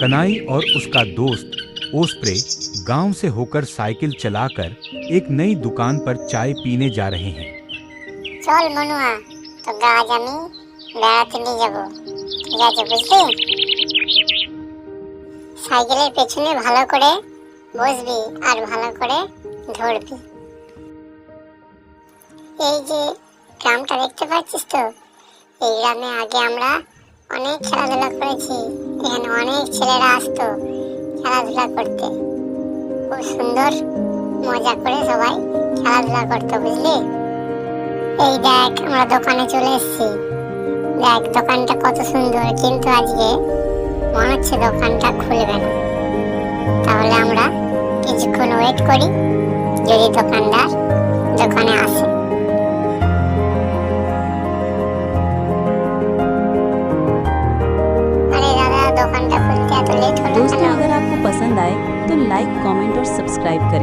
कनाई और उसका दोस्त ओस्प्रे गांव से होकर साइकिल चलाकर एक नई दुकान पर चाय पीने जा रहे हैं। চল মনুয়া, তোকে আজ আমি বেড়াতে নিয়ে যাবো, ঠিক আছে বুঝলি? সাইকেলের পেছনে ভালো করে বসবি আর ভালো করে ধরবি। এই যে গ্রামটা দেখতে পাচ্ছিস তো, এই গ্রামে আগে আমরা অনেক খেলাধুলা করেছি। এখানে অনেক ছেলেরা আসতো খেলাধুলা করতে, খুব সুন্দর মজা করে সবাই খেলাধুলা করতো বুঝলি। এই দেখ আমরা দোকানে চলে এসেছি, দেখ দোকানটা কত সুন্দর, কিন্তু আজকে মনে হচ্ছে দোকানটা খুলবে না। তাহলে আমরা কিছুক্ষণ ওয়েট করি, যদি দোকানদার দোকানে আসে। अरे दादा, दुकान का खुलते तो लेट हो दोस्तों, अगर आपको पसंद आए तो लाइक, कमेंट और सब्सक्राइब करें।